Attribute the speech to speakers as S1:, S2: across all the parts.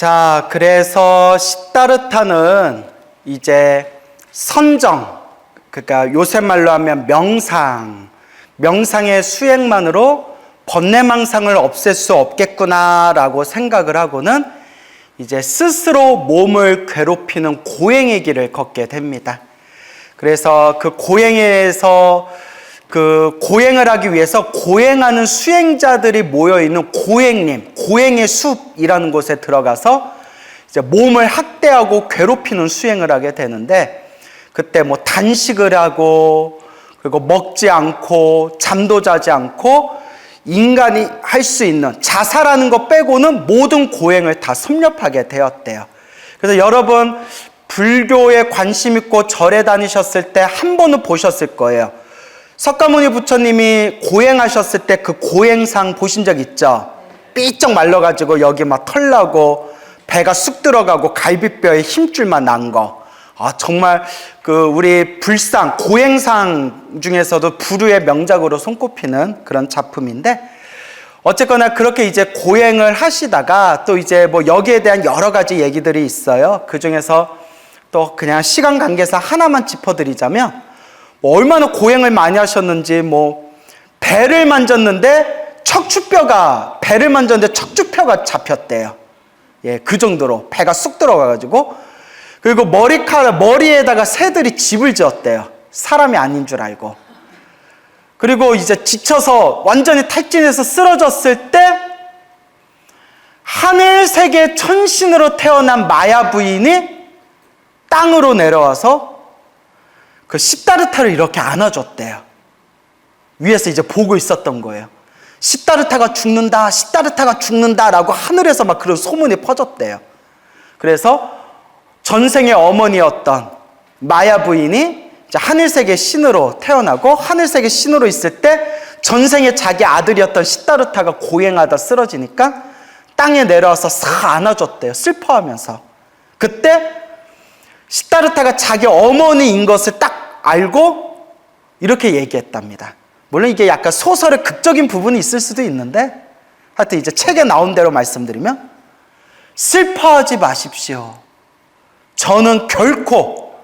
S1: 자, 그래서 시다르타는 이제 선정, 그러니까 요새 말로 하면 명상의 수행만으로 번뇌망상을 없앨 수 없겠구나라고 생각을 하고는 이제 스스로 몸을 괴롭히는 고행의 길을 걷게 됩니다. 그래서 그 고행에서 그 고행을 하기 위해서 고행하는 수행자들이 모여있는 고행의 숲이라는 곳에 들어가서 이제 몸을 학대하고 괴롭히는 수행을 하게 되는데, 그때 뭐 단식을 하고 그리고 먹지 않고 잠도 자지 않고 인간이 할 수 있는 자살하는 것 빼고는 모든 고행을 다 섭렵하게 되었대요. 그래서 여러분 불교에 관심 있고 절에 다니셨을 때 한 번은 보셨을 거예요. 석가모니 부처님이 고행하셨을 때 그 고행상 보신 적 있죠? 삐쩍 말라가지고 여기 막 털나고 배가 쑥 들어가고 갈비뼈에 힘줄만 난 거. 정말 그 우리 불상, 고행상 중에서도 부류의 명작으로 손꼽히는 그런 작품인데, 어쨌거나 그렇게 이제 고행을 하시다가 또 이제 뭐 여기에 대한 여러 가지 얘기들이 있어요. 그 중에서 또 그냥 시간 관계상 하나만 짚어드리자면, 뭐 얼마나 고행을 많이 하셨는지, 뭐 배를 만졌는데 척추뼈가 잡혔대요. 예, 그 정도로 배가 쑥 들어가가지고. 그리고 머리에다가 새들이 집을 지었대요. 사람이 아닌 줄 알고. 그리고 이제 지쳐서 완전히 탈진해서 쓰러졌을 때 하늘세계 천신으로 태어난 마야 부인이 땅으로 내려와서 그 시다르타를 이렇게 안아줬대요. 위에서 이제 보고 있었던 거예요. 시다르타가 죽는다 라고 하늘에서 막 그런 소문이 퍼졌대요. 그래서 전생의 어머니였던 마야 부인이 이제 하늘세계 신으로 태어나고, 하늘세계 신으로 있을 때 전생에 자기 아들이었던 시다르타가 고행하다 쓰러지니까 땅에 내려와서 싹 안아줬대요. 슬퍼하면서. 그때 시다르타가 자기 어머니인 것을 딱 알고 이렇게 얘기했답니다. 물론 이게 약간 소설의 극적인 부분이 있을 수도 있는데, 하여튼 이제 책에 나온 대로 말씀드리면, 슬퍼하지 마십시오. 저는 결코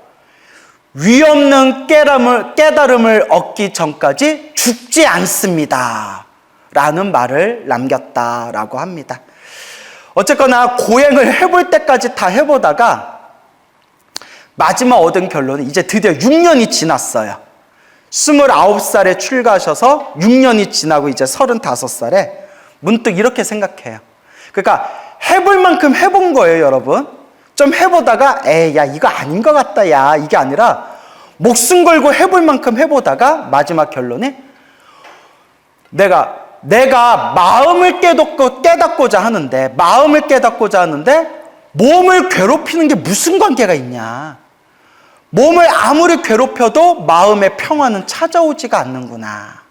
S1: 위없는 깨달음을 얻기 전까지 죽지 않습니다 라는 말을 남겼다라고 합니다. 어쨌거나 고행을 해볼 때까지 다 해보다가 마지막 얻은 결론은 이제 드디어 6년이 지났어요. 29살에 출가하셔서 6년이 지나고 이제 35살에 문득 이렇게 생각해요. 그러니까 해볼 만큼 해본 거예요, 여러분. 좀 해보다가 야 이거 아닌 것 같다 야 이게 아니라 목숨 걸고 해볼 만큼 해보다가 마지막 결론이 내가 마음을 깨닫고자 하는데 몸을 괴롭히는 게 무슨 관계가 있냐. 몸을 아무리 괴롭혀도 마음의 평화는 찾아오지가 않는구나.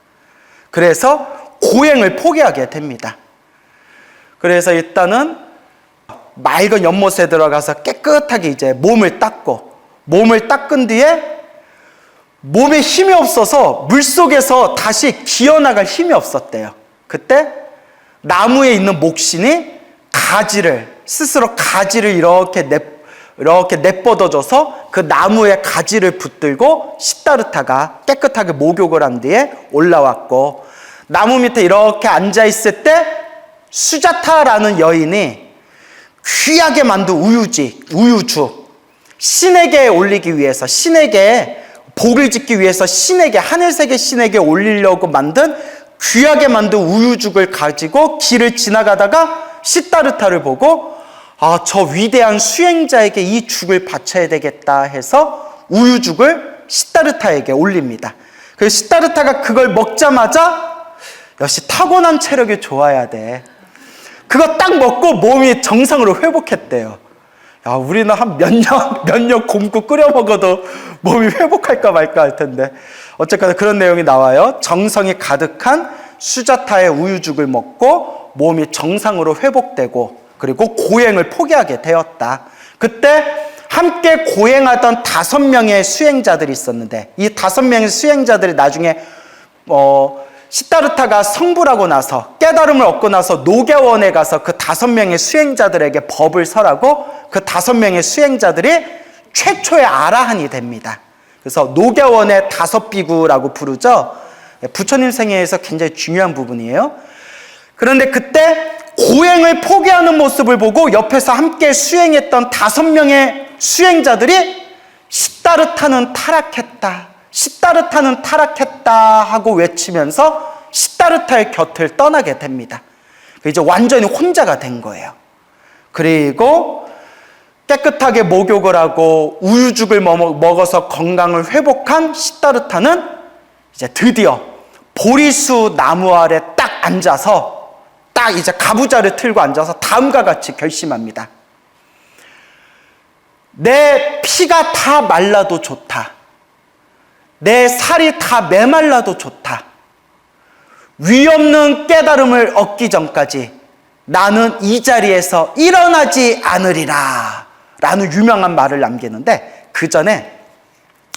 S1: 그래서 고행을 포기하게 됩니다. 그래서 일단은 맑은 연못에 들어가서 깨끗하게 이제 몸을 닦은 뒤에 몸에 힘이 없어서 물속에서 다시 기어나갈 힘이 없었대요. 그때 나무에 있는 목신이 스스로 가지를 이렇게 내뻗어줘서 그 나무에 가지를 붙들고 시다르타가 깨끗하게 목욕을 한 뒤에 올라왔고, 나무 밑에 이렇게 앉아있을 때 수자타라는 여인이 귀하게 만든 우유죽, 신에게 올리기 위해서, 신에게 복을 짓기 위해서 하늘세계 신에게 올리려고 만든 귀하게 만든 우유죽을 가지고 길을 지나가다가 시다르타를 보고 저 위대한 수행자에게 이 죽을 바쳐야 되겠다 해서 우유죽을 시다르타에게 올립니다. 그래서 시다르타가 그걸 먹자마자 역시 타고난 체력이 좋아야 돼. 그거 딱 먹고 몸이 정상으로 회복했대요. 야, 우리는 한 몇 년 굶고 끓여 먹어도 몸이 회복할까 말까 할 텐데. 어쨌거나 그런 내용이 나와요. 정성이 가득한 수자타의 우유죽을 먹고 몸이 정상으로 회복되고, 그리고 고행을 포기하게 되었다. 그때 함께 고행하던 5명의 수행자들이 있었는데, 이 5명의 수행자들이 나중에 시다르타가 성불하고 나서 깨달음을 얻고 나서 노갸원에 가서 그 5명의 수행자들에게 법을 설하고 그 5명의 수행자들이 최초의 아라한이 됩니다. 그래서 노갸원의 5비구라고 부르죠. 부처님 생애에서 굉장히 중요한 부분이에요. 그런데 그때 고행을 포기하는 모습을 보고 옆에서 함께 수행했던 5명의 수행자들이 시다르타는 타락했다, 시다르타는 타락했다 하고 외치면서 시다르타의 곁을 떠나게 됩니다. 이제 완전히 혼자가 된 거예요. 그리고 깨끗하게 목욕을 하고 우유죽을 먹어서 건강을 회복한 시다르타는 이제 드디어 보리수 나무 아래 딱 앉아서 딱 이제 가부좌를 틀고 앉아서 다음과 같이 결심합니다. 내 피가 다 말라도 좋다. 내 살이 다 메말라도 좋다. 위없는 깨달음을 얻기 전까지 나는 이 자리에서 일어나지 않으리라 라는 유명한 말을 남기는데, 그 전에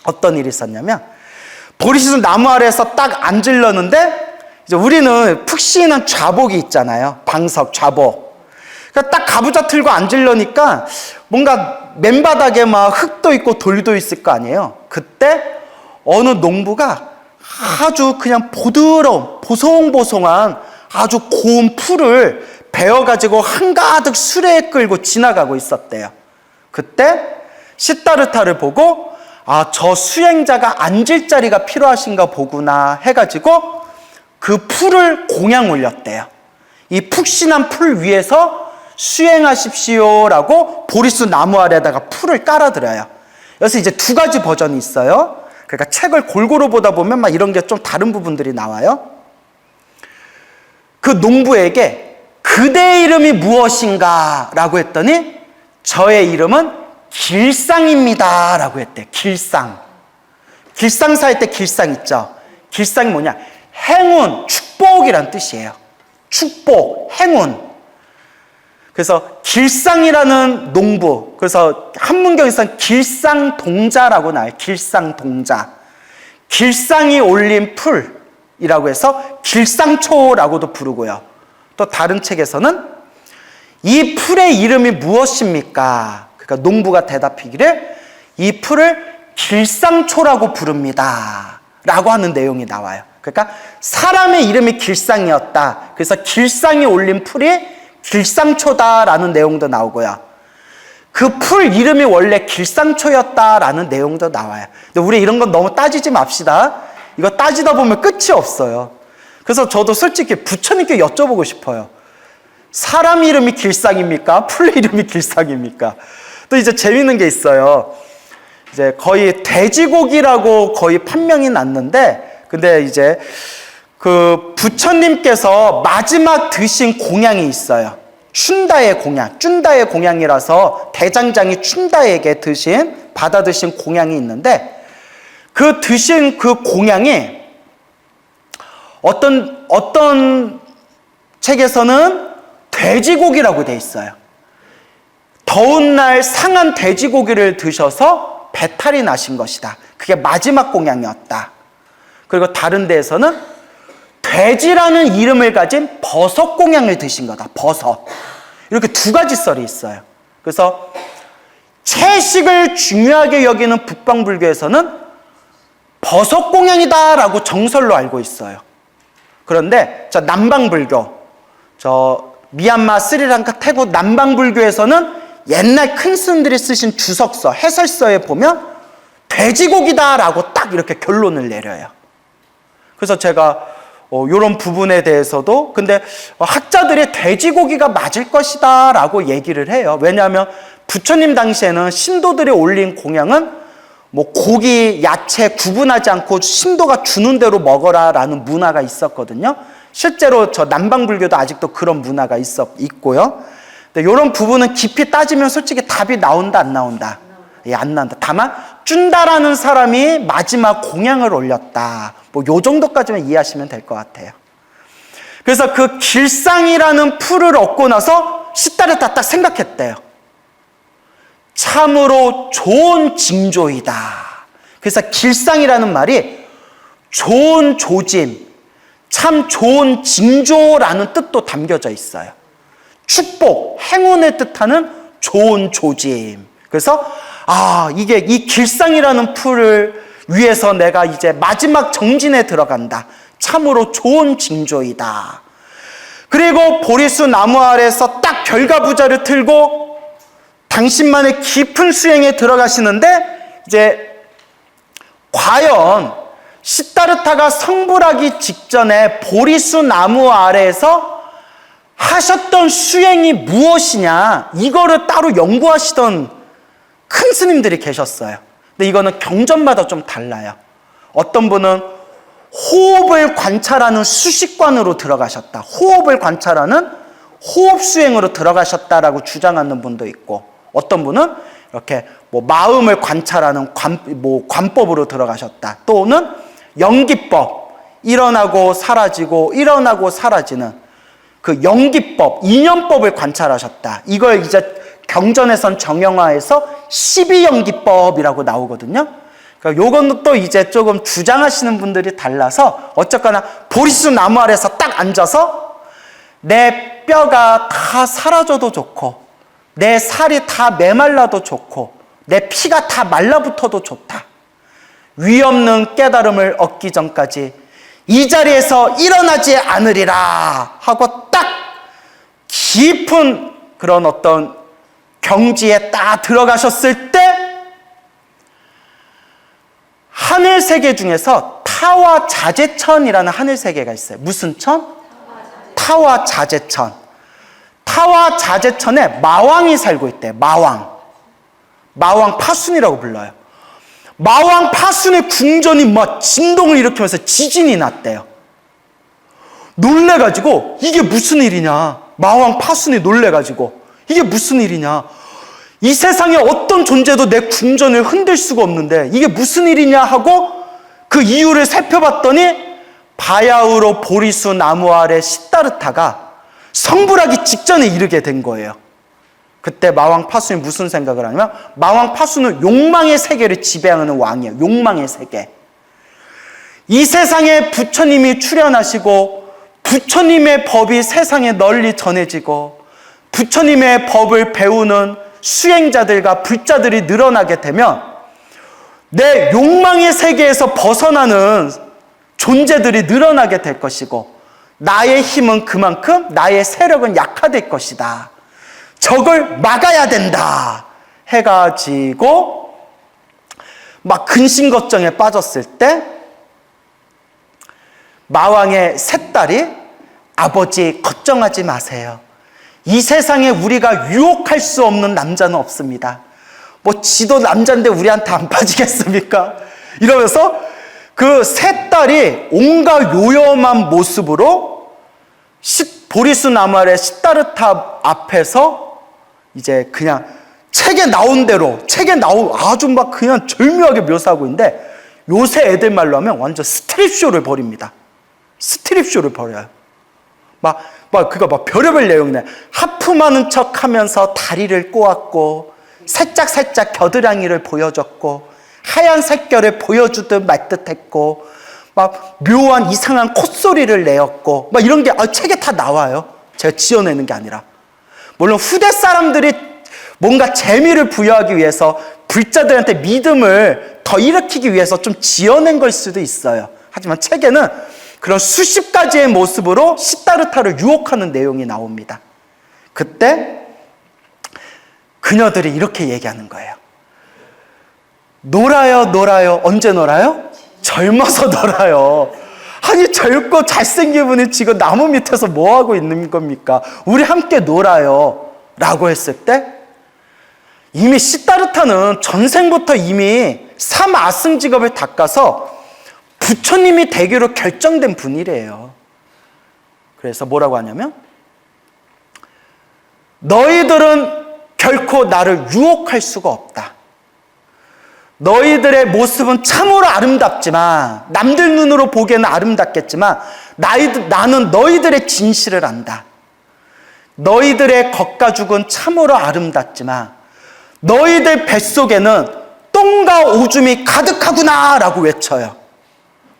S1: 어떤 일이 있었냐면 보리수 나무 아래에서 딱 앉으려는데 이제 우리는 푹신한 좌복이 있잖아요. 방석, 좌복. 그러니까 딱 가부좌 틀고 앉으려니까 뭔가 맨바닥에 막 흙도 있고 돌도 있을 거 아니에요. 그때 어느 농부가 아주 그냥 부드러운 보송보송한 아주 고운 풀을 베어가지고 한가득 수레에 끌고 지나가고 있었대요. 그때 시다르타를 보고 저 수행자가 앉을 자리가 필요하신가 보구나 해가지고 그 풀을 공양 올렸대요. 이 푹신한 풀 위에서 수행하십시오라고 보리수 나무 아래에다가 풀을 깔아드려요. 여기서 이제 2가지 버전이 있어요. 그러니까 책을 골고루 보다 보면 막 이런 게 좀 다른 부분들이 나와요. 그 농부에게 그대의 이름이 무엇인가 라고 했더니 저의 이름은 길상입니다 라고 했대요. 길상. 길상사 할 때 길상 있죠. 길상이 뭐냐? 행운, 축복이란 뜻이에요. 축복, 행운. 그래서 길상이라는 농부, 그래서 한문경에서는 길상동자라고 나와요. 길상동자. 길상이 올린 풀이라고 해서 길상초라고도 부르고요. 또 다른 책에서는 이 풀의 이름이 무엇입니까? 그러니까 농부가 대답하기를 이 풀을 길상초라고 부릅니다 라고 하는 내용이 나와요. 그러니까 사람의 이름이 길상이었다. 그래서 길상이 올린 풀이 길상초다라는 내용도 나오고요. 그 풀 이름이 원래 길상초였다라는 내용도 나와요. 근데 우리 이런 건 너무 따지지 맙시다. 이거 따지다 보면 끝이 없어요. 그래서 저도 솔직히 부처님께 여쭤보고 싶어요. 사람 이름이 길상입니까? 풀 이름이 길상입니까? 또 이제 재밌는 게 있어요. 이제 거의 돼지고기라고 거의 판명이 났는데, 근데 이제 그 부처님께서 마지막 드신 공양이 있어요. 춘다의 공양, 쭌다의 공양이라서 대장장이 춘다에게 받아 드신 공양이 있는데, 그 드신 그 공양이 어떤 책에서는 돼지고기라고 돼 있어요. 더운 날 상한 돼지고기를 드셔서 배탈이 나신 것이다. 그게 마지막 공양이었다. 그리고 다른 데에서는 돼지라는 이름을 가진 버섯 공양을 드신 거다. 버섯. 이렇게 2가지 썰이 있어요. 그래서 채식을 중요하게 여기는 북방불교에서는 버섯 공양이다라고 정설로 알고 있어요. 그런데 남방불교, 미얀마, 스리랑카, 태국 남방불교에서는 옛날 큰 스님들이 쓰신 주석서, 해설서에 보면 돼지고기다라고 딱 이렇게 결론을 내려요. 그래서 제가 이런 부분에 대해서도, 근데 학자들이 돼지고기가 맞을 것이다 라고 얘기를 해요. 왜냐하면 부처님 당시에는 신도들이 올린 공양은 뭐 고기, 야채 구분하지 않고 신도가 주는 대로 먹어라 라는 문화가 있었거든요. 실제로 남방불교도 아직도 그런 문화가 있고요. 근데 이런 부분은 깊이 따지면 솔직히 답이 나온다 안 나온다? 예, 안 나온다. 다만 쭌다라는 사람이 마지막 공양을 올렸다. 뭐 요 정도까지만 이해하시면 될 것 같아요. 그래서 그 길상이라는 풀을 얻고 나서 시다르타 딱 생각했대요. 참으로 좋은 징조이다. 그래서 길상이라는 말이 좋은 조짐, 참 좋은 징조라는 뜻도 담겨져 있어요. 축복, 행운을 뜻하는 좋은 조짐. 그래서 이게 이 길상이라는 풀을 위해서 내가 이제 마지막 정진에 들어간다. 참으로 좋은 징조이다. 그리고 보리수 나무 아래에서 딱 별가부자를 틀고 당신만의 깊은 수행에 들어가시는데, 이제 과연 시다르타가 성불하기 직전에 보리수 나무 아래에서 하셨던 수행이 무엇이냐, 이거를 따로 연구하시던 큰 스님들이 계셨어요. 근데 이거는 경전마다 좀 달라요. 어떤 분은 호흡을 관찰하는 수식관으로 들어가셨다. 호흡을 관찰하는 호흡 수행으로 들어가셨다라고 주장하는 분도 있고, 어떤 분은 이렇게 마음을 관찰하는 관법으로 들어가셨다. 또는 연기법, 일어나고 사라지고 일어나고 사라지는 그 연기법, 인연법을 관찰하셨다. 이걸 이제 경전에선 정형화해서 12연기법이라고 나오거든요. 그러니까 요건 또 이제 조금 주장하시는 분들이 달라서, 어쨌거나 보리수 나무 아래서 딱 앉아서 내 뼈가 다 사라져도 좋고, 내 살이 다 메말라도 좋고, 내 피가 다 말라붙어도 좋다. 위없는 깨달음을 얻기 전까지 이 자리에서 일어나지 않으리라 하고 딱 깊은 그런 어떤 경지에 딱 들어가셨을 때, 하늘 세계 중에서 타와 자제천이라는 하늘 세계가 있어요. 무슨 천? 타와 자제천. 타와 자제천에 마왕이 살고 있대요. 마왕 파순이라고 불러요. 마왕 파순의 궁전이 막 진동을 일으키면서 지진이 났대요. 놀래가지고 이게 무슨 일이냐. 마왕 파순이 놀래가지고 이게 무슨 일이냐. 이 세상에 어떤 존재도 내 궁전을 흔들 수가 없는데 이게 무슨 일이냐 하고 그 이유를 살펴봤더니, 바야흐로 보리수 나무 아래 시다르타가 성불하기 직전에 이르게 된 거예요. 그때 마왕 파순이 무슨 생각을 하냐면, 마왕 파순은 욕망의 세계를 지배하는 왕이에요. 욕망의 세계. 이 세상에 부처님이 출현하시고 부처님의 법이 세상에 널리 전해지고 부처님의 법을 배우는 수행자들과 불자들이 늘어나게 되면 내 욕망의 세계에서 벗어나는 존재들이 늘어나게 될 것이고, 나의 힘은 그만큼, 나의 세력은 약화될 것이다. 저걸 막아야 된다 해가지고 막 근심걱정에 빠졌을 때, 마왕의 세 딸이 아버지 걱정하지 마세요. 이 세상에 우리가 유혹할 수 없는 남자는 없습니다. 지도 남자인데 우리한테 안 빠지겠습니까? 이러면서 그 세 딸이 온갖 요염한 모습으로 보리수 나무 아래 시다르타 앞에서 이제 그냥 책에 나온 대로, 아주 막 그냥 절묘하게 묘사하고 있는데, 요새 애들 말로 하면 완전 스트립쇼를 벌입니다. 스트립쇼를 벌여요. 그거 막 별의별 내용이네. 하품하는 척 하면서 다리를 꼬았고, 살짝 겨드랑이를 보여줬고, 하얀 새결을 보여주듯 말듯 했고, 막 묘한 이상한 콧소리를 내었고, 막 이런 게 책에 다 나와요. 제가 지어내는 게 아니라. 물론 후대 사람들이 뭔가 재미를 부여하기 위해서, 불자들한테 믿음을 더 일으키기 위해서 좀 지어낸 걸 수도 있어요. 하지만 책에는 그런 수십 가지의 모습으로 시다르타를 유혹하는 내용이 나옵니다. 그때 그녀들이 이렇게 얘기하는 거예요. 놀아요. 언제 놀아요? 젊어서 놀아요. 아니, 젊고 잘생긴 분이 지금 나무 밑에서 뭐 하고 있는 겁니까? 우리 함께 놀아요 라고 했을 때, 이미 시다르타는 전생부터 이미 삼아승 직업을 닦아서 부처님이 되기로 결정된 분이래요. 그래서 뭐라고 하냐면, 너희들은 결코 나를 유혹할 수가 없다. 너희들의 모습은 참으로 아름답지만, 남들 눈으로 보기에는 아름답겠지만, 나는 너희들의 진실을 안다. 너희들의 겉가죽은 참으로 아름답지만 너희들 뱃속에는 똥과 오줌이 가득하구나 라고 외쳐요.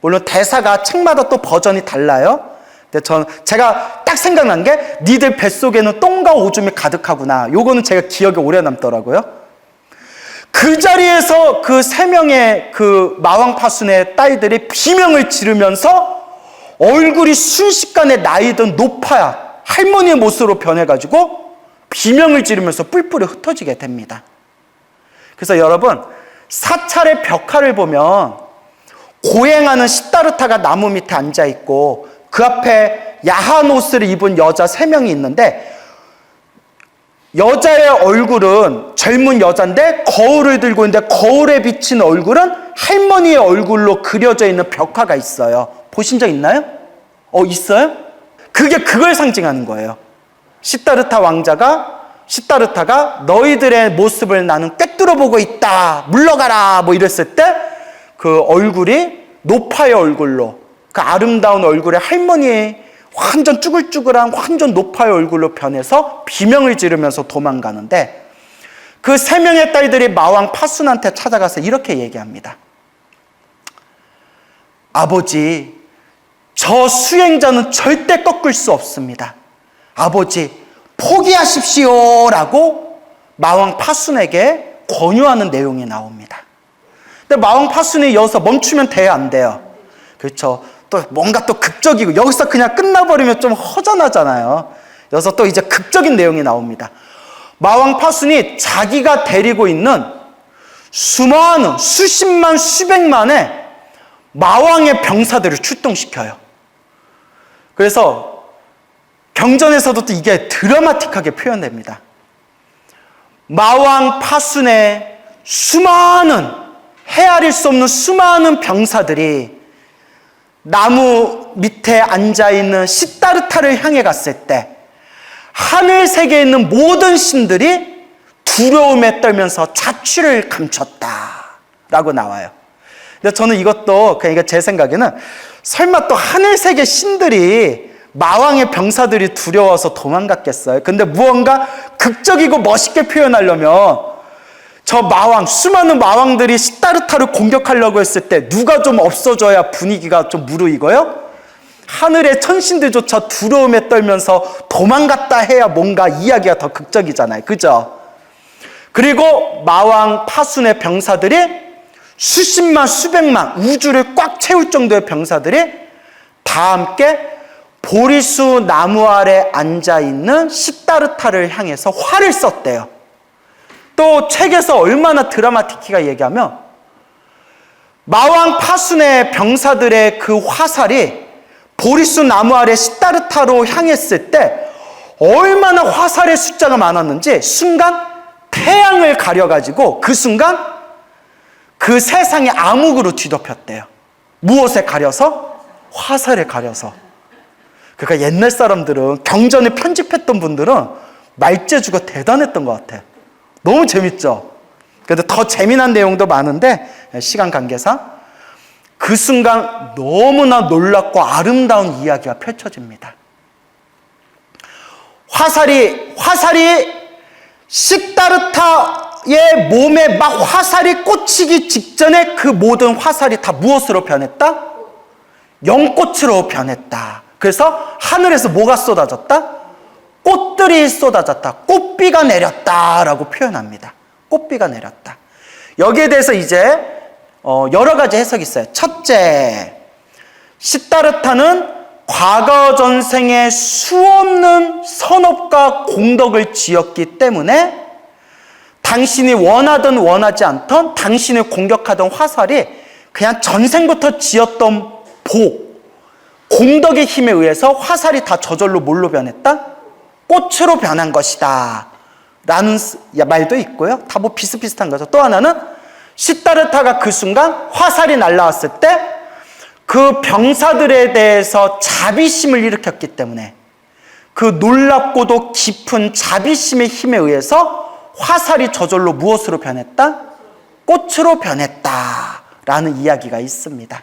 S1: 물론 대사가 책마다 또 버전이 달라요. 근데 제가 딱 생각난 게 니들 뱃속에는 똥과 오줌이 가득하구나. 요거는 제가 기억에 오래 남더라고요. 그 자리에서 그 3명의 그 마왕파순의 딸들이 비명을 지르면서 얼굴이 순식간에 나이든 높아야 할머니의 모습으로 변해가지고 비명을 지르면서 뿔뿔이 흩어지게 됩니다. 그래서 여러분, 사찰의 벽화를 보면 고행하는 시다르타가 나무 밑에 앉아있고 그 앞에 야한 옷을 입은 여자 3명이 있는데, 여자의 얼굴은 젊은 여자인데 거울을 들고 있는데 거울에 비친 얼굴은 할머니의 얼굴로 그려져 있는 벽화가 있어요. 보신 적 있나요? 있어요? 그게 그걸 상징하는 거예요. 시다르타가 너희들의 모습을 나는 꿰뚫어 보고 있다. 물러가라. 뭐 이랬을 때 그 얼굴이 노파의 얼굴로, 그 아름다운 얼굴에 할머니의 완전 쭈글쭈글한 완전 노파의 얼굴로 변해서 비명을 지르면서 도망가는데, 그 3명의 딸들이 마왕 파순한테 찾아가서 이렇게 얘기합니다. 아버지, 저 수행자는 절대 꺾을 수 없습니다. 아버지, 포기하십시오 라고 마왕 파순에게 권유하는 내용이 나옵니다. 근데 마왕 파순이 여기서 멈추면 돼야 안 돼요. 그렇죠. 또 뭔가 또 극적이고, 여기서 그냥 끝나버리면 좀 허전하잖아요. 여기서 또 이제 극적인 내용이 나옵니다. 마왕 파순이 자기가 데리고 있는 수많은 수십만 수백만의 마왕의 병사들을 출동시켜요. 그래서 경전에서도 또 이게 드라마틱하게 표현됩니다. 마왕 파순의 수많은, 헤아릴 수 없는 수많은 병사들이 나무 밑에 앉아있는 시다르타를 향해 갔을 때 하늘 세계에 있는 모든 신들이 두려움에 떨면서 자취를 감췄다라고 나와요. 근데 저는 이것도 그러니까 제 생각에는 설마 또 하늘 세계 신들이 마왕의 병사들이 두려워서 도망갔겠어요? 근데 무언가 극적이고 멋있게 표현하려면 저 마왕, 수많은 마왕들이 시다르타를 공격하려고 했을 때 누가 좀 없어져야 분위기가 좀 무르익어요? 하늘의 천신들조차 두려움에 떨면서 도망갔다 해야 뭔가 이야기가 더 극적이잖아요. 그죠? 그리고 마왕 파순의 병사들이 수십만, 수백만, 우주를 꽉 채울 정도의 병사들이 다 함께 보리수 나무 아래 앉아있는 시다르타를 향해서 활을 쐈대요. 또 책에서 얼마나 드라마틱히가 얘기하면 마왕 파순의 병사들의 그 화살이 보리수 나무 아래 시다르타로 향했을 때 얼마나 화살의 숫자가 많았는지 순간 태양을 가려가지고 그 순간 그 세상이 암흑으로 뒤덮였대요. 무엇에 가려서? 화살에 가려서. 그러니까 옛날 사람들은, 경전에 편집했던 분들은 말재주가 대단했던 것 같아요. 너무 재밌죠? 그런데 더 재미난 내용도 많은데 시간 관계상 그 순간 너무나 놀랍고 아름다운 이야기가 펼쳐집니다. 화살이 시다르타의 몸에 막 화살이 꽂히기 직전에 그 모든 화살이 다 무엇으로 변했다? 연꽃으로 변했다. 그래서 하늘에서 뭐가 쏟아졌다? 꽃들이 쏟아졌다. 꽃비가 내렸다라고 표현합니다. 꽃비가 내렸다. 여기에 대해서 이제 여러 가지 해석이 있어요. 첫째, 시다르타는 과거 전생에 수없는 선업과 공덕을 지었기 때문에 당신이 원하든 원하지 않던, 당신을 공격하던 화살이 그냥 전생부터 지었던 공덕의 힘에 의해서 화살이 다 저절로 뭘로 변했다? 꽃으로 변한 것이다 라는 말도 있고요. 다 뭐 비슷비슷한 거죠. 또 하나는 시다르타가 그 순간 화살이 날라왔을 때 그 병사들에 대해서 자비심을 일으켰기 때문에 그 놀랍고도 깊은 자비심의 힘에 의해서 화살이 저절로 무엇으로 변했다? 꽃으로 변했다 라는 이야기가 있습니다.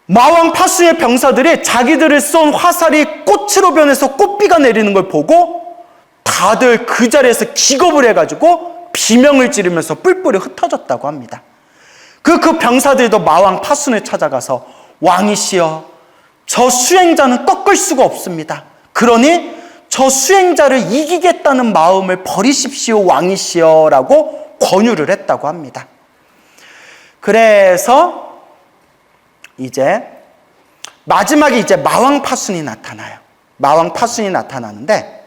S1: 마왕 파수의 병사들이 자기들을 쏜 화살이 꽃으로 변해서 꽃비가 내리는 걸 보고 다들 그 자리에서 기겁을 해가지고 비명을 지르면서 뿔뿔이 흩어졌다고 합니다. 그 병사들도 마왕 파순을 찾아가서 왕이시여, 저 수행자는 꺾을 수가 없습니다. 그러니 저 수행자를 이기겠다는 마음을 버리십시오, 왕이시여 라고 권유를 했다고 합니다. 그래서 이제 마지막에 이제 마왕 파순이 나타나요. 마왕 파순이 나타나는데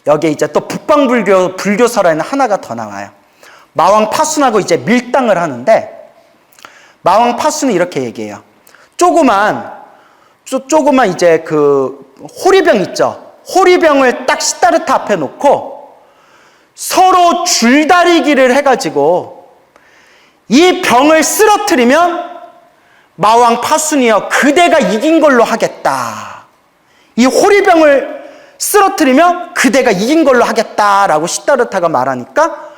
S1: 여기에 이제 또 북방불교 불교설에는 하나가 더 나와요. 마왕 파순하고 이제 밀당을 하는데 마왕 파순이 이렇게 얘기해요. 조그만 이제 그 호리병 있죠. 호리병을 딱 시다르타 앞에 놓고 서로 줄다리기를 해가지고 이 병을 쓰러뜨리면 마왕 파순이여, 그대가 이긴 걸로 하겠다. 이 호리병을 쓰러뜨리면 그대가 이긴 걸로 하겠다라고 시다르타가 말하니까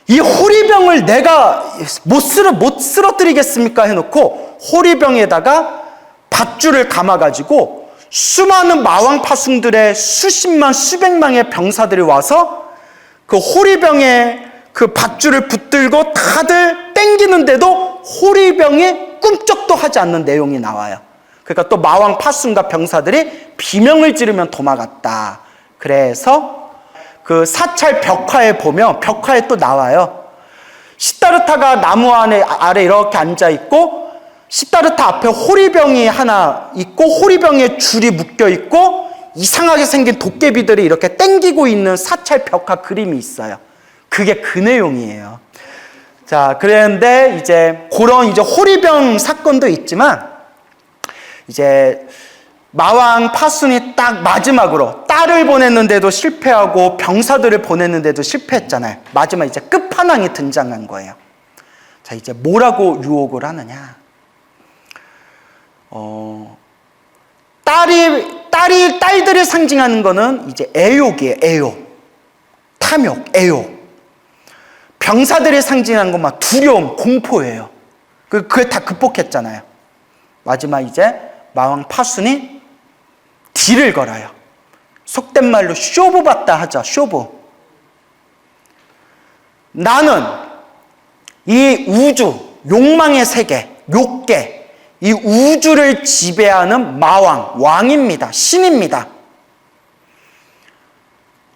S1: 이 호리병을 내가 못 쓰러뜨리겠습니까 해놓고 호리병에다가 밧줄을 감아가지고 수많은 마왕 파순들의 수십만 수백만의 병사들이 와서 그 호리병에 그 밧줄을 붙들고 다들 땡기는데도 호리병이 꿈쩍도 하지 않는 내용이 나와요. 그러니까 또 마왕 파순과 병사들이 비명을 지르면 도망갔다. 그래서 그 사찰 벽화에 보면 벽화에 또 나와요. 시다르타가 나무 아래 이렇게 앉아 있고 시다르타 앞에 호리병이 하나 있고 호리병에 줄이 묶여 있고 이상하게 생긴 도깨비들이 이렇게 땡기고 있는 사찰 벽화 그림이 있어요. 그게 그 내용이에요. 자, 그런데 이제 그런 이제 호리병 사건도 있지만 이제 마왕 파순이 딱 마지막으로 딸을 보냈는데도 실패하고 병사들을 보냈는데도 실패했잖아요. 마지막 이제 끝판왕이 등장한 거예요. 자, 이제 뭐라고 유혹을 하느냐? 딸들을 상징하는 거는 이제 애욕이에요. 애욕, 탐욕, 애욕. 병사들을 상징하는 건 막 두려움, 공포예요. 그걸 다 극복했잖아요. 마지막 이제 마왕 파순이 딜을 걸어요. 속된 말로 쇼부 봤다 하죠. 쇼부. 나는 이 우주, 욕망의 세계, 욕계, 이 우주를 지배하는 마왕, 왕입니다. 신입니다.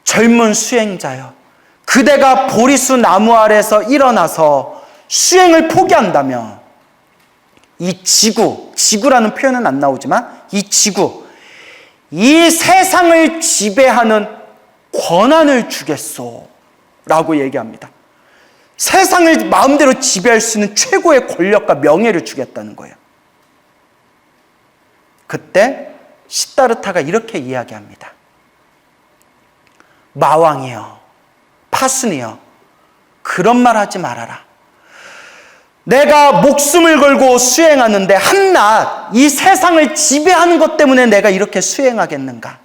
S1: 젊은 수행자여, 그대가 보리수 나무 아래서 일어나서 수행을 포기한다면 이 지구라는 표현은 안 나오지만 이 지구, 이 세상을 지배하는 권한을 주겠소 라고 얘기합니다. 세상을 마음대로 지배할 수 있는 최고의 권력과 명예를 주겠다는 거예요. 그때 시다르타가 이렇게 이야기합니다. 마왕이여, 파순이여, 그런 말 하지 말아라. 내가 목숨을 걸고 수행하는데 한낱 이 세상을 지배하는 것 때문에 내가 이렇게 수행하겠는가?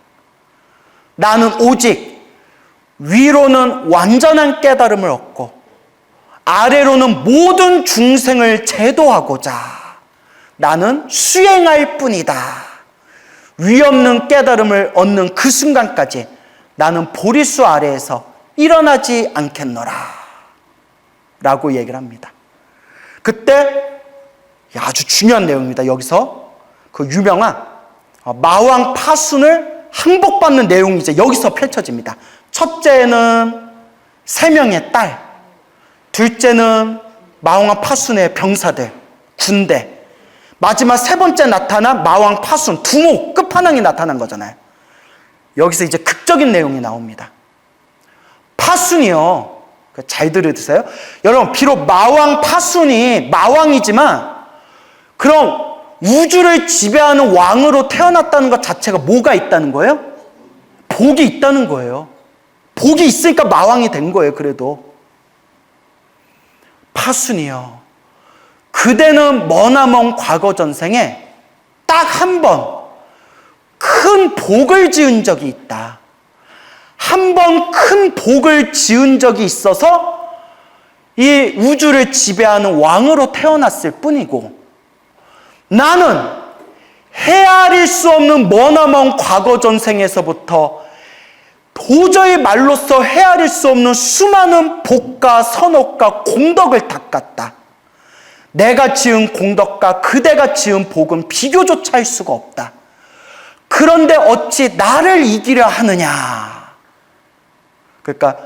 S1: 나는 오직 위로는 완전한 깨달음을 얻고 아래로는 모든 중생을 제도하고자 나는 수행할 뿐이다. 위 없는 깨달음을 얻는 그 순간까지 나는 보리수 아래에서 일어나지 않겠노라 라고 얘기를 합니다. 그때 아주 중요한 내용입니다. 여기서 그 유명한 마왕 파순을 항복받는 내용이 이제 여기서 펼쳐집니다. 첫째는 3명의 딸, 둘째는 마왕 파순의 병사들, 군대, 마지막 3번째 나타난 마왕 파순, 두목, 끝판왕이 나타난 거잖아요. 여기서 이제 극적인 내용이 나옵니다. 파순이요, 잘 들으세요. 여러분, 비록 마왕 파순이 마왕이지만 그럼 우주를 지배하는 왕으로 태어났다는 것 자체가 뭐가 있다는 거예요? 복이 있다는 거예요. 복이 있으니까 마왕이 된 거예요. 그래도 파순이요, 그대는 머나먼 과거 전생에 딱 한 번 큰 복을 지은 적이 있다. 한 번 큰 복을 지은 적이 있어서 이 우주를 지배하는 왕으로 태어났을 뿐이고, 나는 헤아릴 수 없는 머나먼 과거 전생에서부터 도저히 말로써 헤아릴 수 없는 수많은 복과 선업과 공덕을 닦았다. 내가 지은 공덕과 그대가 지은 복은 비교조차 할 수가 없다. 그런데 어찌 나를 이기려 하느냐. 그러니까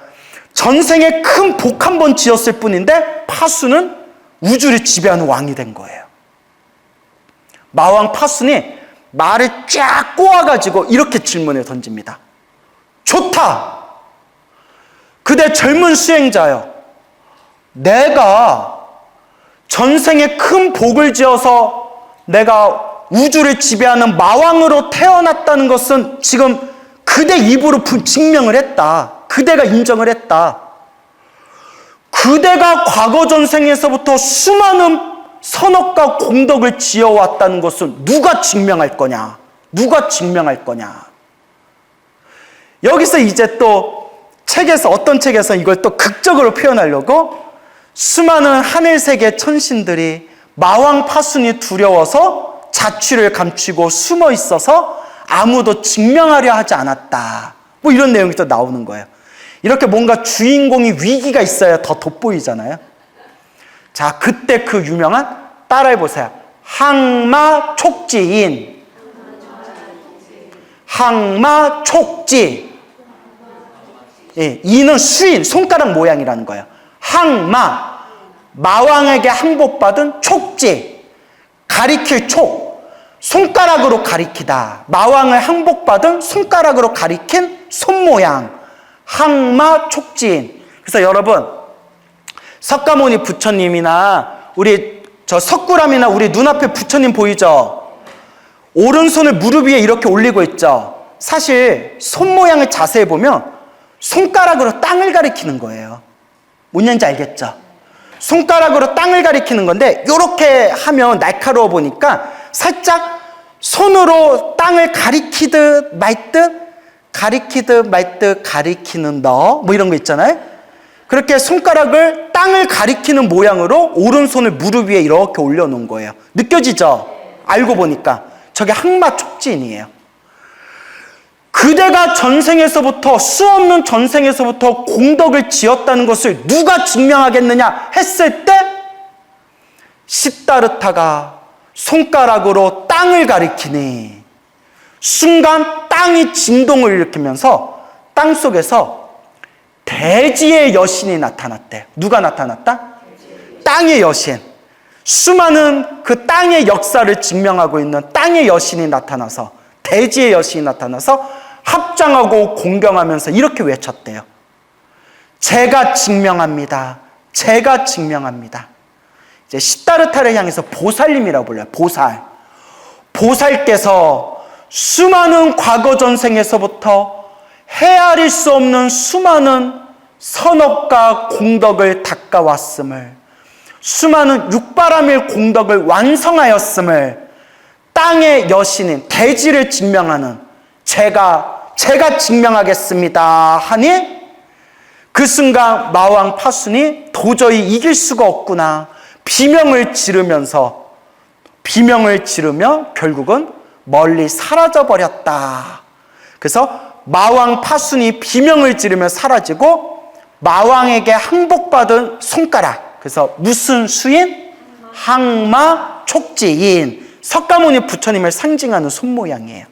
S1: 전생에 큰 복 한 번 지었을 뿐인데 파수는 우주를 지배하는 왕이 된 거예요. 마왕 파순이 말을 쫙 꼬아가지고 이렇게 질문을 던집니다. 좋다. 그대 젊은 수행자여. 내가 전생에 큰 복을 지어서 내가 우주를 지배하는 마왕으로 태어났다는 것은 지금 그대 입으로 증명을 했다. 그대가 인정을 했다. 그대가 과거 전생에서부터 수많은 선업과 공덕을 지어왔다는 것은 누가 증명할 거냐? 누가 증명할 거냐? 여기서 이제 또 책에서, 어떤 책에서 이걸 또 극적으로 표현하려고 수많은 하늘세계 천신들이 마왕 파순이 두려워서 자취를 감추고 숨어 있어서 아무도 증명하려 하지 않았다. 뭐 이런 내용이 또 나오는 거예요. 이렇게 뭔가 주인공이 위기가 있어야 더 돋보이잖아요. 자, 그때 그 유명한, 따라해보세요. 항마촉지인. 항마촉지. 예, 이는 수인, 손가락 모양이라는 거예요. 항마, 마왕에게 항복받은 촉지, 가리킬 촉, 손가락으로 가리키다. 마왕을 항복받은 손가락으로 가리킨 손모양, 항마촉지인. 그래서 여러분, 석가모니 부처님이나 우리 저 석굴암이나 우리 눈앞에 부처님 보이죠? 오른손을 무릎 위에 이렇게 올리고 있죠? 사실 손 모양을 자세히 보면 손가락으로 땅을 가리키는 거예요. 뭔지 알겠죠? 손가락으로 땅을 가리키는 건데 이렇게 하면 날카로워 보니까 살짝 손으로 땅을 가리키듯 말듯 가리키듯 말듯 가리키는 너 뭐 이런 거 있잖아요. 그렇게 손가락을 땅을 가리키는 모양으로 오른손을 무릎 위에 이렇게 올려놓은 거예요. 느껴지죠? 알고 보니까 저게 항마촉진이에요. 그대가 전생에서부터, 수없는 전생에서부터 공덕을 지었다는 것을 누가 증명하겠느냐 했을 때 시다르타가 손가락으로 땅을 가리키니 순간 땅이 진동을 일으키면서 땅 속에서 대지의 여신이 나타났대요. 누가 나타났다? 땅의 여신. 수많은 그 땅의 역사를 증명하고 있는 땅의 여신이 나타나서, 대지의 여신이 나타나서 합장하고 공경하면서 이렇게 외쳤대요. 제가 증명합니다. 제가 증명합니다. 이제 시다르타를 향해서 보살님이라고 불러요. 보살. 보살께서 수많은 과거 전생에서부터 헤아릴 수 없는 수많은 선업과 공덕을 닦아왔음을, 수많은 육바라밀 공덕을 완성하였음을 땅의 여신인 대지를 증명하는 제가 증명하겠습니다 하니 그 순간 마왕 파순이 도저히 이길 수가 없구나 비명을 지르며 결국은 멀리 사라져버렸다. 그래서 마왕 파순이 비명을 지르며 사라지고 마왕에게 항복받은 손가락, 그래서 무슨 수인? 항마촉지인, 석가모니 부처님을 상징하는 손모양이에요.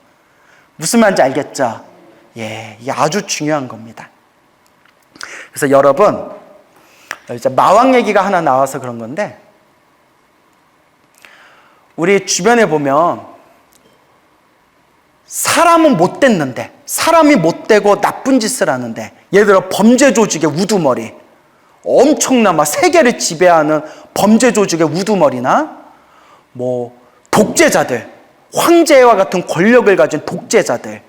S1: 무슨 말인지 알겠죠? 예, 이게 아주 중요한 겁니다. 그래서 여러분, 이제 마왕 얘기가 하나 나와서 그런 건데, 우리 주변에 보면 사람은 못됐는데, 사람이 못되고 나쁜 짓을 하는데, 예를 들어 범죄 조직의 우두머리, 엄청난 막 세계를 지배하는 범죄 조직의 우두머리나 뭐 독재자들, 황제와 같은 권력을 가진 독재자들,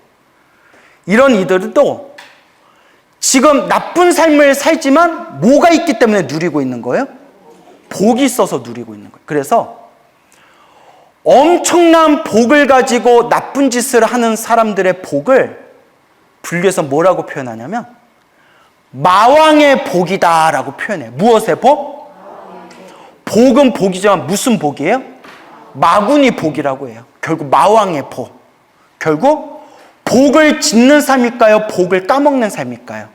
S1: 이런 이들도 지금 나쁜 삶을 살지만 뭐가 있기 때문에 누리고 있는 거예요? 복이 있어서 누리고 있는 거예요. 그래서 엄청난 복을 가지고 나쁜 짓을 하는 사람들의 복을 불교에서 뭐라고 표현하냐면 마왕의 복이다라고 표현해요. 무엇의 복? 복은 복이지만 무슨 복이에요? 마군이 복이라고 해요. 결국 마왕의 복. 결국 복을 짓는 삶일까요? 복을 까먹는 삶일까요?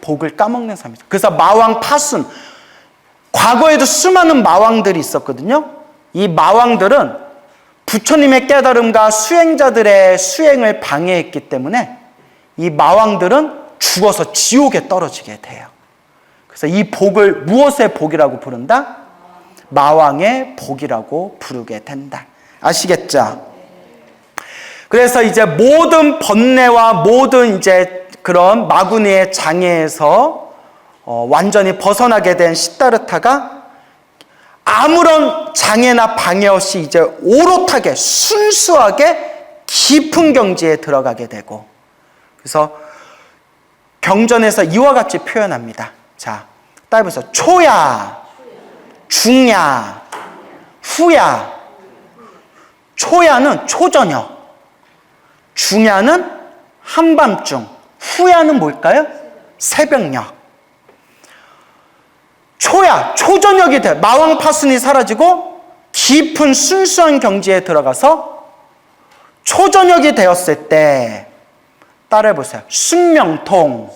S1: 복을 까먹는 삶이죠. 그래서 마왕 파순, 과거에도 수많은 마왕들이 있었거든요. 이 마왕들은 부처님의 깨달음과 수행자들의 수행을 방해했기 때문에 이 마왕들은 죽어서 지옥에 떨어지게 돼요. 그래서 이 복을 무엇의 복이라고 부른다? 마왕의 복이라고 부르게 된다. 아시겠죠? 그래서 이제 모든 번뇌와 모든 이제 그런 마구니의 장애에서 완전히 벗어나게 된 시다르타가 아무런 장애나 방해 없이 이제 오롯하게 순수하게 깊은 경지에 들어가게 되고, 그래서 경전에서 이와 같이 표현합니다. 자, 따라해보세요. 초야, 중야, 후야. 초야는 초저녁, 중야는 한밤중, 후야는 뭘까요? 새벽녘. 초야, 초저녁이 돼. 마왕 파순이 사라지고 깊은 순수한 경지에 들어가서 초저녁이 되었을 때, 따라해보세요. 숙명통.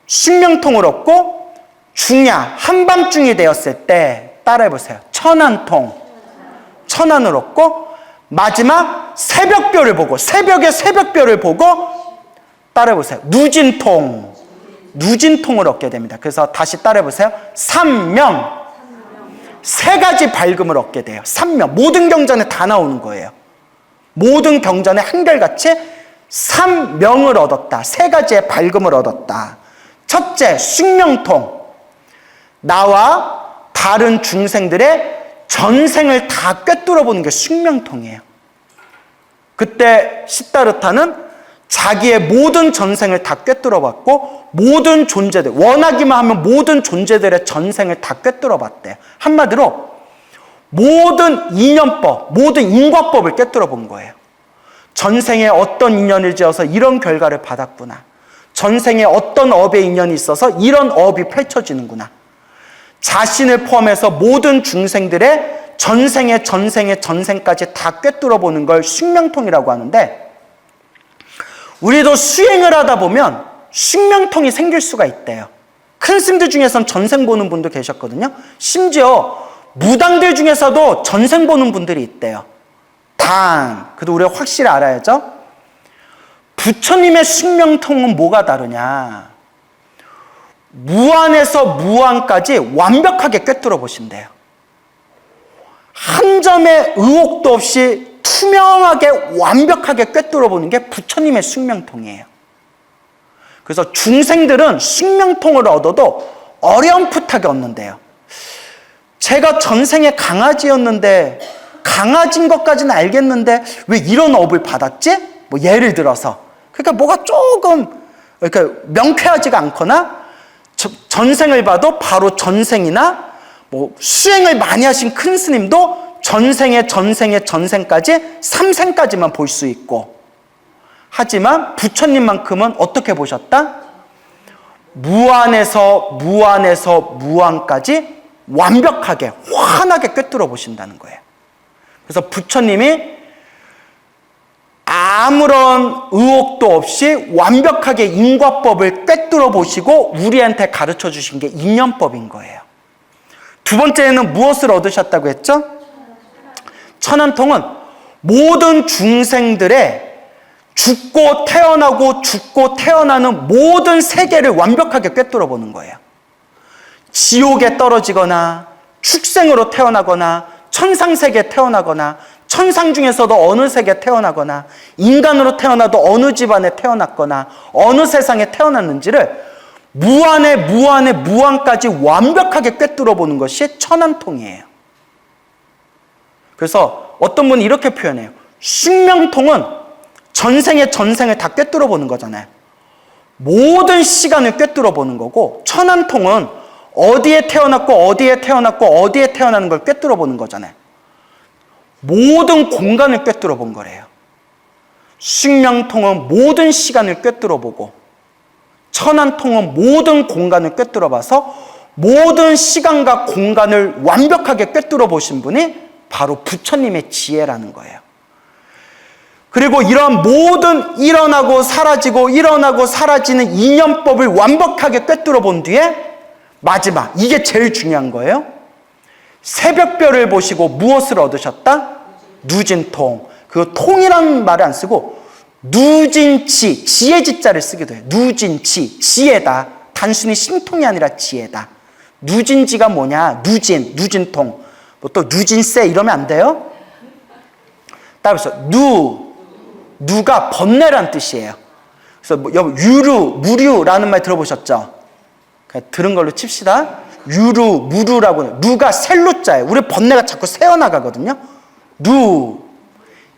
S1: 숙명통을 얻고, 중야, 한밤중이 되었을 때, 따라해보세요. 천안통. 천안을 얻고, 마지막 새벽별을 보고, 새벽에 새벽별을 보고, 따라해보세요. 누진통. 누진통을 얻게 됩니다. 그래서 다시 따라해보세요. 삼명. 세 가지 밝음을 얻게 돼요. 삼명. 모든 경전에 다 나오는 거예요. 모든 경전에 한결같이 삼명을 얻었다. 세 가지의 밝음을 얻었다. 첫째, 숙명통. 나와 다른 중생들의 전생을 다 꿰뚫어 보는 게 숙명통이에요. 그때 시다르타는 자기의 모든 전생을 다 꿰뚫어 봤고, 모든 존재들, 원하기만 하면 모든 존재들의 전생을 다 꿰뚫어 봤대요. 한마디로 모든 인연법, 모든 인과법을 꿰뚫어 본 거예요. 전생에 어떤 인연을 지어서 이런 결과를 받았구나. 전생에 어떤 업의 인연이 있어서 이런 업이 펼쳐지는구나. 자신을 포함해서 모든 중생들의 전생까지 다 꿰뚫어 보는 걸 숙명통이라고 하는데, 우리도 수행을 하다 보면 숙명통이 생길 수가 있대요. 큰 스님들 중에서는 전생 보는 분도 계셨거든요. 심지어 무당들 중에서도 전생 보는 분들이 있대요. 그래도 우리가 확실히 알아야죠. 부처님의 숙명통은 뭐가 다르냐? 무한에서 무한까지 완벽하게 꿰뚫어 보신대요. 한 점의 의혹도 없이 투명하게 완벽하게 꿰뚫어 보는 게 부처님의 숙명통이에요. 그래서 중생들은 숙명통을 얻어도 어렴풋하게 얻는데요. 제가 전생에 강아지였는데, 강아지인 것까지는 알겠는데 왜 이런 업을 받았지? 뭐 예를 들어서, 그러니까 뭐가 조금 그러니까 명쾌하지가 않거나, 전생을 봐도 바로 전생이나 뭐 수행을 많이 하신 큰 스님도 전생까지 3생까지만 볼 수 있고, 하지만 부처님만큼은 어떻게 보셨다? 무한에서 무한까지 완벽하게 환하게 꿰뚫어 보신다는 거예요. 그래서 부처님이 아무런 의혹도 없이 완벽하게 인과법을 꿰뚫어 보시고 우리한테 가르쳐 주신 게 인연법인 거예요. 두 번째는 무엇을 얻으셨다고 했죠? 천안통은 모든 중생들의 죽고 태어나는 모든 세계를 완벽하게 꿰뚫어 보는 거예요. 지옥에 떨어지거나 축생으로 태어나거나 천상세계에 태어나거나 천상 중에서도 어느 세계에 태어나거나 인간으로 태어나도 어느 집안에 태어났거나 어느 세상에 태어났는지를 무한까지 완벽하게 꿰뚫어 보는 것이 천안통이에요. 그래서 어떤 분이 이렇게 표현해요. 숙명통은 전생을 다 꿰뚫어 보는 거잖아요. 모든 시간을 꿰뚫어 보는 거고, 천안통은 어디에 태어나는 걸 꿰뚫어 보는 거잖아요. 모든 공간을 꿰뚫어 본 거래요. 숙명통은 모든 시간을 꿰뚫어 보고, 천안통은 모든 공간을 꿰뚫어 봐서 모든 시간과 공간을 완벽하게 꿰뚫어 보신 분이 바로 부처님의 지혜라는 거예요. 그리고 이러한 모든 일어나고 사라지는 인연법을 완벽하게 꿰뚫어 본 뒤에 마지막, 이게 제일 중요한 거예요. 새벽별을 보시고 무엇을 얻으셨다? 누진통. 그 통이란 말을 안 쓰고 누진치, 지혜 지자를 쓰기도 해요. 누진치, 지혜다. 단순히 신통이 아니라 지혜다. 누진지가 뭐냐? 누진통. 뭐 또 누진세 이러면 안 돼요? 따라서 누가 번뇌란 뜻이에요. 그래서 뭐 무류라는 말 들어보셨죠? 그냥 들은 걸로 칩시다. 무루라고. 루가 셀루자예요. 우리 번뇌가 자꾸 새어나가거든요.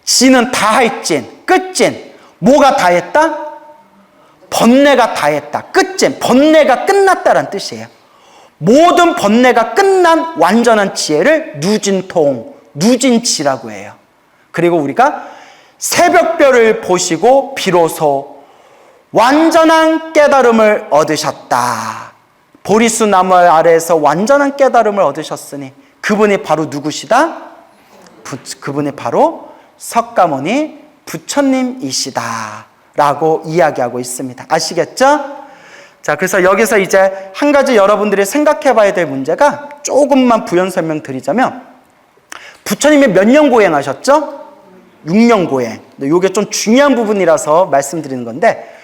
S1: 지는 다할진, 끝진. 뭐가 다했다? 번뇌가 다했다. 끝진. 번뇌가 끝났다란 뜻이에요. 모든 번뇌가 끝난 완전한 지혜를 누진통, 누진치라고 해요. 그리고 우리가 새벽별을 보시고 비로소 완전한 깨달음을 얻으셨다. 보리수 나무 아래에서 완전한 깨달음을 얻으셨으니 그분이 바로 누구시다? 그분이 바로 석가모니 부처님이시다 라고 이야기하고 있습니다. 아시겠죠? 자, 그래서 여기서 이제 한 가지 여러분들이 생각해 봐야 될 문제가, 조금만 부연 설명 드리자면, 부처님이 몇 년 고행하셨죠? 6년 고행. 이게 좀 중요한 부분이라서 말씀드리는 건데,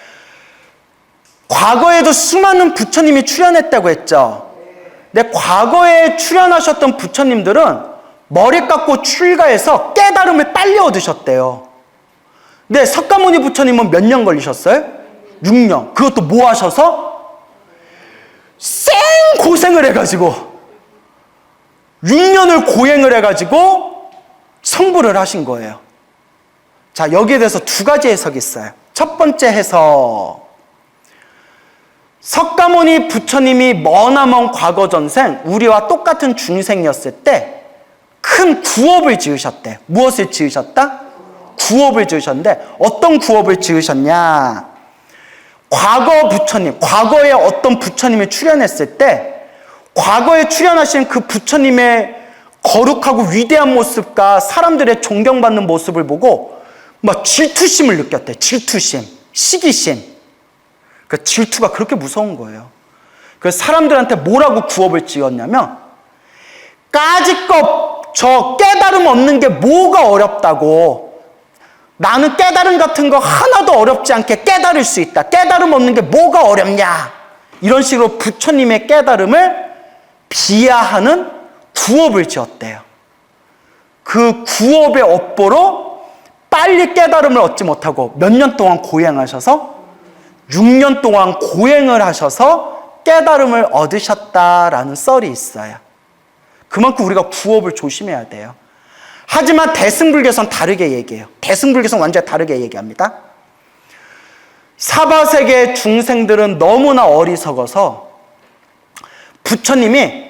S1: 과거에도 수많은 부처님이 출연했다고 했죠. 근데 과거에 출연하셨던 부처님들은 머리 깎고 출가해서 깨달음을 빨리 얻으셨대요. 근데 석가모니 부처님은 몇 년 걸리셨어요? 6년. 그것도 뭐 하셔서? 고생을 해가지고 6년을 고행을 해가지고 성불을 하신 거예요. 자, 여기에 대해서 두 가지 해석이 있어요. 첫 번째 해석, 석가모니 부처님이 머나먼 과거 전생 우리와 똑같은 중생이었을 때 큰 구업을 지으셨대. 무엇을 지으셨다? 구업을 지으셨는데, 어떤 구업을 지으셨냐? 과거 부처님, 과거에 어떤 부처님이 출연했을 때 과거에 출연하신 그 부처님의 거룩하고 위대한 모습과 사람들의 존경받는 모습을 보고 막 질투심을 느꼈대. 질투심, 시기심. 그 질투가 그렇게 무서운 거예요. 그래서 사람들한테 뭐라고 구업을 지었냐면, 까짓것 저 깨달음 얻는 게 뭐가 어렵다고, 나는 깨달음 같은 거 하나도 어렵지 않게 깨달을 수 있다. 깨달음 얻는 게 뭐가 어렵냐. 이런 식으로 부처님의 깨달음을 비하하는 구업을 지었대요. 그 구업의 업보로 빨리 깨달음을 얻지 못하고 몇 년 동안 고행하셔서 6년 동안 고행을 하셔서 깨달음을 얻으셨다라는 썰이 있어요. 그만큼 우리가 구업을 조심해야 돼요. 하지만 대승불교선 다르게 얘기해요. 대승불교선 완전히 다르게 얘기합니다. 사바세계 중생들은 너무나 어리석어서 부처님이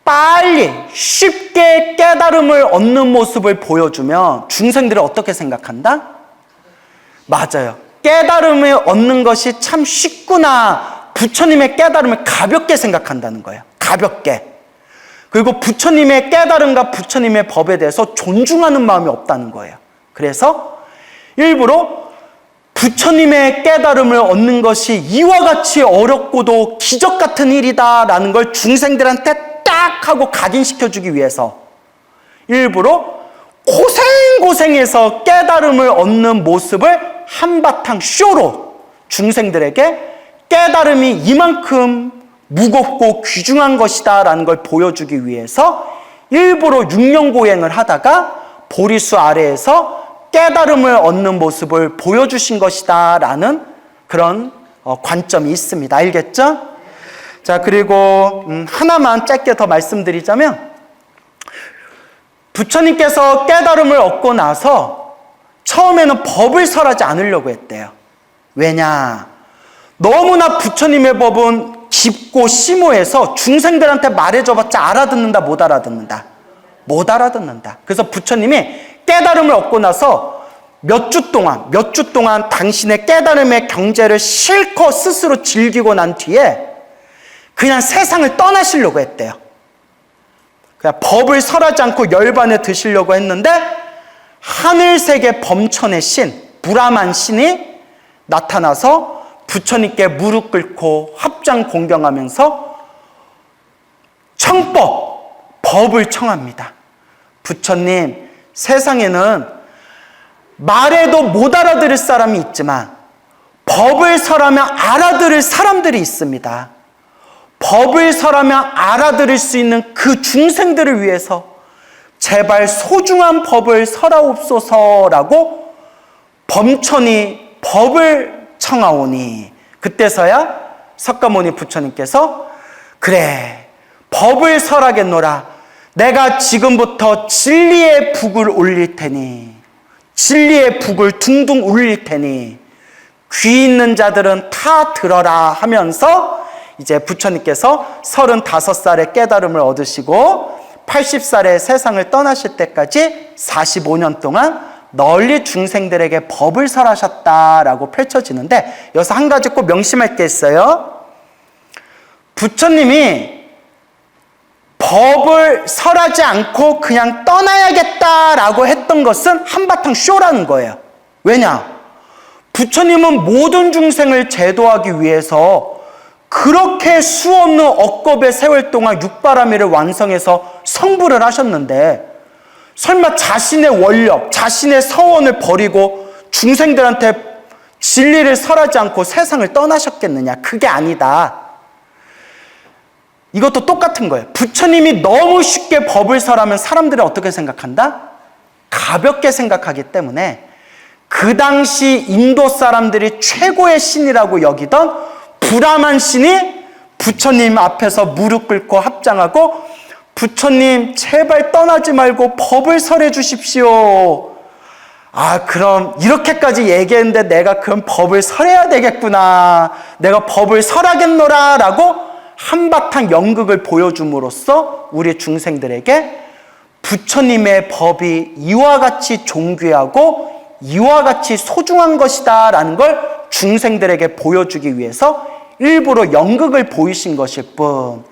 S1: 빨리 쉽게 깨달음을 얻는 모습을 보여주면 중생들은 어떻게 생각한다? 맞아요. 깨달음을 얻는 것이 참 쉽구나. 부처님의 깨달음을 가볍게 생각한다는 거예요. 가볍게. 그리고 부처님의 깨달음과 부처님의 법에 대해서 존중하는 마음이 없다는 거예요. 그래서 일부러 부처님의 깨달음을 얻는 것이 이와 같이 어렵고도 기적 같은 일이다라는 걸 중생들한테 딱 하고 각인시켜주기 위해서 일부러 고생해서 깨달음을 얻는 모습을 한바탕 쇼로 중생들에게 깨달음이 이만큼 무겁고 귀중한 것이다 라는 걸 보여주기 위해서 일부러 6년 고행을 하다가 보리수 아래에서 깨달음을 얻는 모습을 보여주신 것이다 라는 그런 관점이 있습니다. 알겠죠? 자, 그리고 하나만 짧게 더 말씀드리자면, 부처님께서 깨달음을 얻고 나서 처음에는 법을 설하지 않으려고 했대요. 왜냐? 너무나 부처님의 법은 깊고 심오해서 중생들한테 말해줘봤자 알아듣는다, 못 알아듣는다? 못 알아듣는다. 그래서 부처님이 깨달음을 얻고 나서 몇 주 동안 당신의 깨달음의 경제를 실컷 스스로 즐기고 난 뒤에 그냥 세상을 떠나시려고 했대요. 그냥 법을 설하지 않고 열반에 드시려고 했는데, 하늘세계 범천의 신, 브라만 신이 나타나서 부처님께 무릎 꿇고 합장 공경하면서 청법, 법을 청합니다. 부처님, 세상에는 말해도 못 알아들을 사람이 있지만 법을 설하면 알아들을 사람들이 있습니다. 법을 설하면 알아들을 수 있는 그 중생들을 위해서 제발 소중한 법을 설하옵소서라고 범천이 법을 청하오니, 그때서야 석가모니 부처님께서 그래, 법을 설하겠노라. 내가 지금부터 진리의 북을 올릴 테니, 진리의 북을 둥둥 울릴 테니 귀 있는 자들은 다 들어라 하면서 이제 부처님께서 35살에 깨달음을 얻으시고 80살에 세상을 떠나실 때까지 45년 동안 널리 중생들에게 법을 설하셨다라고 펼쳐지는데, 여기서 한 가지 꼭 명심할 게 있어요. 부처님이 법을 설하지 않고 그냥 떠나야겠다라고 했던 것은 한바탕 쇼라는 거예요. 왜냐? 부처님은 모든 중생을 제도하기 위해서 그렇게 수없는 억겁의 세월 동안 육바라밀을 완성해서 성불을 하셨는데, 설마 자신의 원력, 자신의 서원을 버리고 중생들한테 진리를 설하지 않고 세상을 떠나셨겠느냐? 그게 아니다. 이것도 똑같은 거예요. 부처님이 너무 쉽게 법을 설하면 사람들이 어떻게 생각한다? 가볍게 생각하기 때문에 그 당시 인도 사람들이 최고의 신이라고 여기던 브라만 신이 부처님 앞에서 무릎 꿇고 합장하고, 부처님 제발 떠나지 말고 법을 설해 주십시오. 아, 그럼 이렇게까지 얘기했는데 내가 그럼 법을 설해야 되겠구나, 내가 법을 설하겠노라 라고 한바탕 연극을 보여줌으로써 우리 중생들에게 부처님의 법이 이와 같이 존귀하고 이와 같이 소중한 것이다 라는 걸 중생들에게 보여주기 위해서 일부러 연극을 보이신 것일 뿐,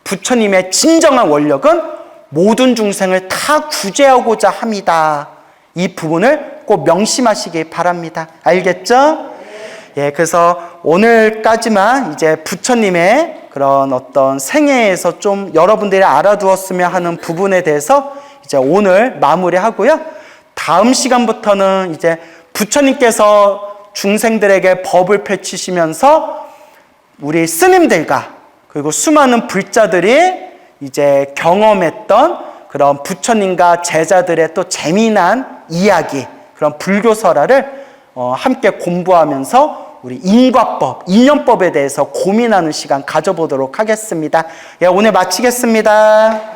S1: 부처님의 진정한 원력은 모든 중생을 다 구제하고자 합니다. 이 부분을 꼭 명심하시기 바랍니다. 알겠죠? 예, 그래서 오늘까지만 이제 부처님의 그런 어떤 생애에서 좀 여러분들이 알아두었으면 하는 부분에 대해서 이제 오늘 마무리하고요. 다음 시간부터는 이제 부처님께서 중생들에게 법을 펼치시면서 우리 스님들과 그리고 수많은 불자들이 이제 경험했던 그런 부처님과 제자들의 또 재미난 이야기, 그런 불교설화를 함께 공부하면서 우리 인과법, 인연법에 대해서 고민하는 시간 가져보도록 하겠습니다. 예, 오늘 마치겠습니다.